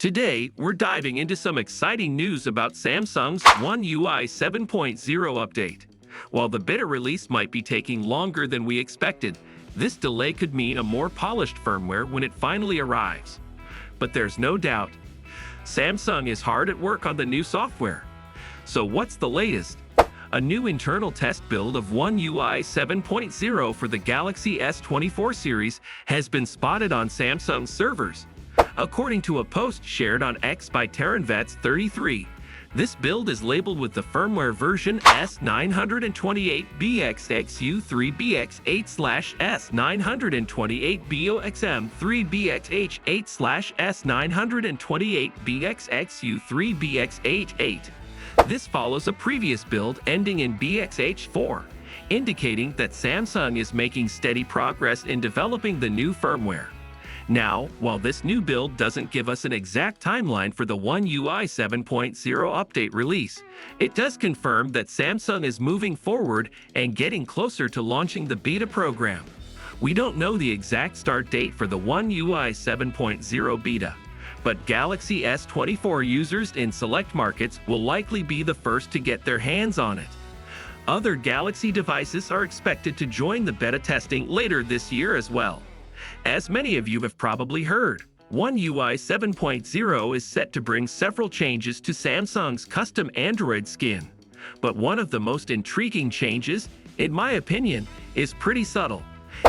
Today, we're diving into some exciting news about Samsung's One UI 7.0 update. While the beta release might be taking longer than we expected, this delay could mean a more polished firmware when it finally arrives. But there's no doubt, Samsung is hard at work on the new software. So what's the latest? A new internal test build of One UI 7.0 for the Galaxy S24 series has been spotted on Samsung's servers. According to a post shared on X by TerranVets33, this build is labeled with the firmware version S928BX8/S928BXM3BX8/S928BXXU3BXH8. This follows a previous build ending in BXH4, indicating that Samsung is making steady progress in developing the new firmware. Now, while this new build doesn't give us an exact timeline for the One UI 7.0 update release, it does confirm that Samsung is moving forward and getting closer to launching the beta program. We don't know the exact start date for the One UI 7.0 beta, but Galaxy S24 users in select markets will likely be the first to get their hands on it. Other Galaxy devices are expected to join the beta testing later this year as well. As many of you have probably heard, One UI 7.0 is set to bring several changes to Samsung's custom Android skin. But one of the most intriguing changes, in my opinion, is pretty subtle.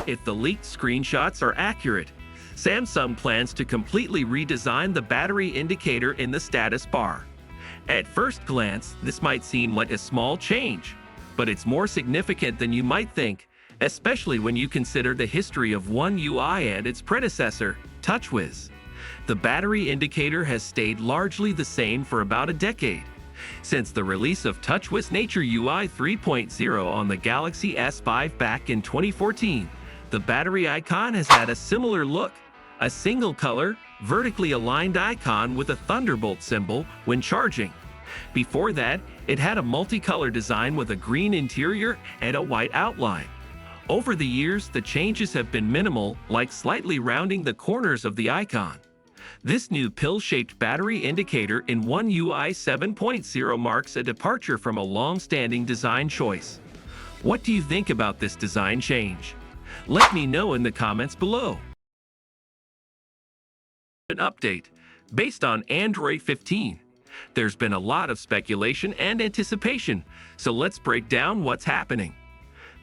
If the leaked screenshots are accurate, Samsung plans to completely redesign the battery indicator in the status bar. At first glance, this might seem like a small change, but it's more significant than you might think, especially when you consider the history of One UI and its predecessor, TouchWiz. The battery indicator has stayed largely the same for about a decade. Since the release of TouchWiz Nature UI 3.0 on the Galaxy S5 back in 2014, the battery icon has had a similar look, a single color, vertically aligned icon with a thunderbolt symbol when charging. Before that, it had a multicolor design with a green interior and a white outline. Over the years, the changes have been minimal, like slightly rounding the corners of the icon. This new pill-shaped battery indicator in One UI 7.0 marks a departure from a long-standing design choice. What do you think about this design change? Let me know in the comments below. An update based on Android 15. There's been a lot of speculation and anticipation, so let's break down what's happening.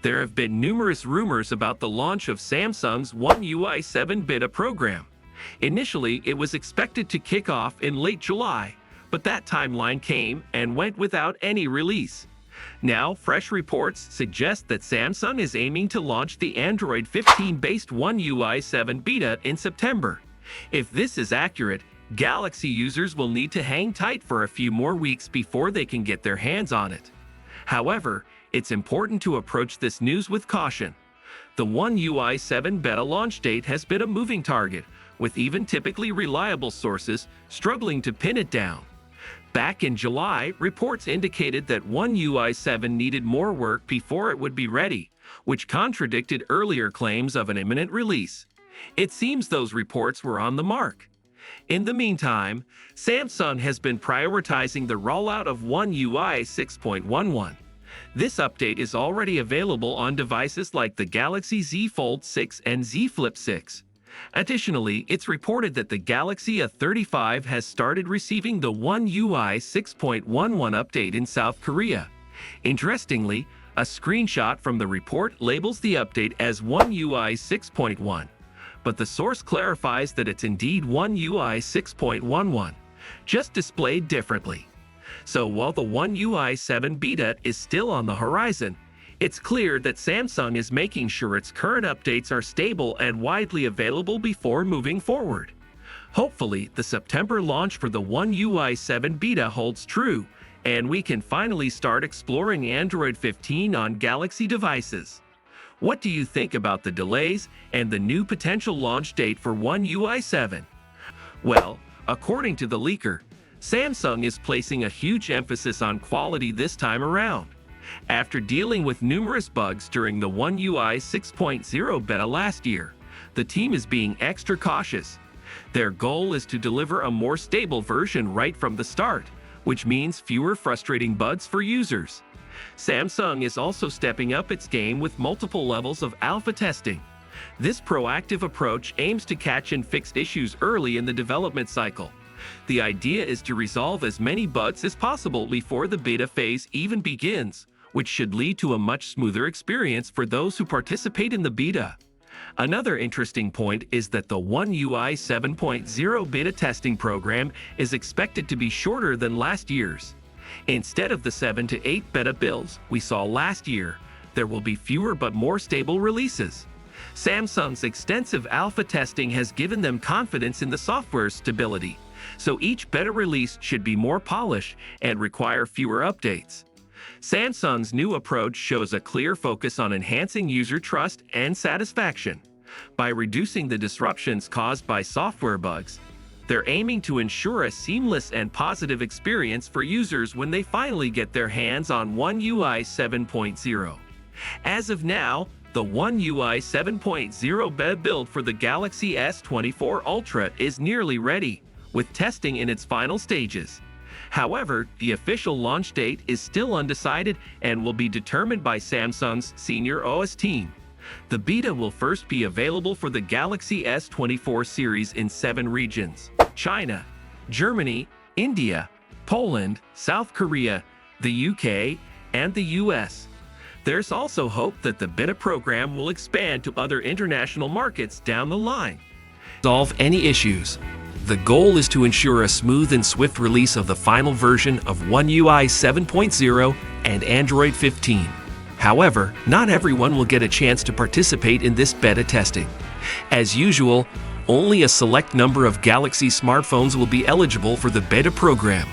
There have been numerous rumors about the launch of Samsung's One UI 7 beta program. Initially, it was expected to kick off in late July, but that timeline came and went without any release. Now, fresh reports suggest that Samsung is aiming to launch the Android 15-based One UI 7 beta in September. If this is accurate, Galaxy users will need to hang tight for a few more weeks before they can get their hands on it. However, it's important to approach this news with caution. The One UI 7 beta launch date has been a moving target, with even typically reliable sources struggling to pin it down. Back in July, reports indicated that One UI 7 needed more work before it would be ready, which contradicted earlier claims of an imminent release. It seems those reports were on the mark. In the meantime, Samsung has been prioritizing the rollout of One UI 6.11. This update is already available on devices like the Galaxy Z Fold 6 and Z Flip 6. Additionally, it's reported that the Galaxy S25 has started receiving the One UI 6.11 update in South Korea. Interestingly, a screenshot from the report labels the update as One UI 6.1, but the source clarifies that it's indeed One UI 6.11, just displayed differently. So while the One UI 7 beta is still on the horizon, it's clear that Samsung is making sure its current updates are stable and widely available before moving forward. Hopefully, the September launch for the One UI 7 beta holds true, and we can finally start exploring Android 15 on Galaxy devices. What do you think about the delays and the new potential launch date for One UI 7? Well, according to the leaker, Samsung is placing a huge emphasis on quality this time around. After dealing with numerous bugs during the One UI 6.0 beta last year, the team is being extra cautious. Their goal is to deliver a more stable version right from the start, which means fewer frustrating bugs for users. Samsung is also stepping up its game with multiple levels of alpha testing. This proactive approach aims to catch and fix issues early in the development cycle. The idea is to resolve as many bugs as possible before the beta phase even begins, which should lead to a much smoother experience for those who participate in the beta. Another interesting point is that the One UI 7.0 beta testing program is expected to be shorter than last year's. Instead of the 7 to 8 beta builds we saw last year, there will be fewer but more stable releases. Samsung's extensive alpha testing has given them confidence in the software's stability, so each beta release should be more polished and require fewer updates. Samsung's new approach shows a clear focus on enhancing user trust and satisfaction. By reducing the disruptions caused by software bugs, they're aiming to ensure a seamless and positive experience for users when they finally get their hands on One UI 7.0. As of now, the One UI 7.0 beta build for the Galaxy S24 Ultra is nearly ready, with testing in its final stages. However, the official launch date is still undecided and will be determined by Samsung's senior OS team. The beta will first be available for the Galaxy S24 series in 7 regions: China, Germany, India, Poland, South Korea, the UK, and the US. There's also hope that the beta program will expand to other international markets down the line. Solve any issues. The goal is to ensure a smooth and swift release of the final version of One UI 7.0 and Android 15. However, not everyone will get a chance to participate in this beta testing. As usual, only a select number of Galaxy smartphones will be eligible for the beta program.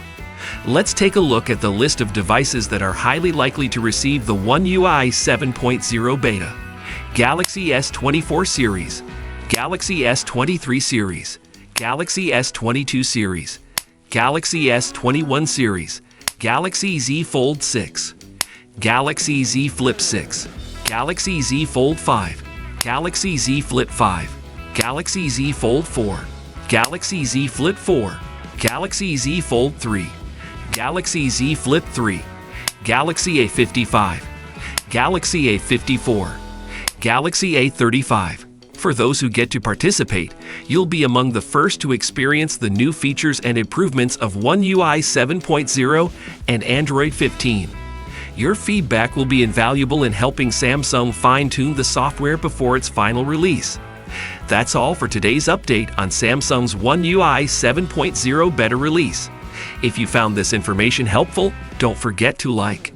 Let's take a look at the list of devices that are highly likely to receive the One UI 7.0 beta. Galaxy S24 series, Galaxy S23 series, Galaxy S22 series, Galaxy S21 series, Galaxy Z Fold 6, Galaxy Z Flip 6, Galaxy Z Fold 5, Galaxy Z Flip 5, Galaxy Z Fold 4, Galaxy Z Flip 4, Galaxy Z Fold 3, Galaxy Z Flip 3, Galaxy A55, Galaxy A54, Galaxy A35. For those who get to participate, you'll be among the first to experience the new features and improvements of One UI 7.0 and Android 15. Your feedback will be invaluable in helping Samsung fine-tune the software before its final release. That's all for today's update on Samsung's One UI 7.0 beta release. If you found this information helpful, don't forget to like,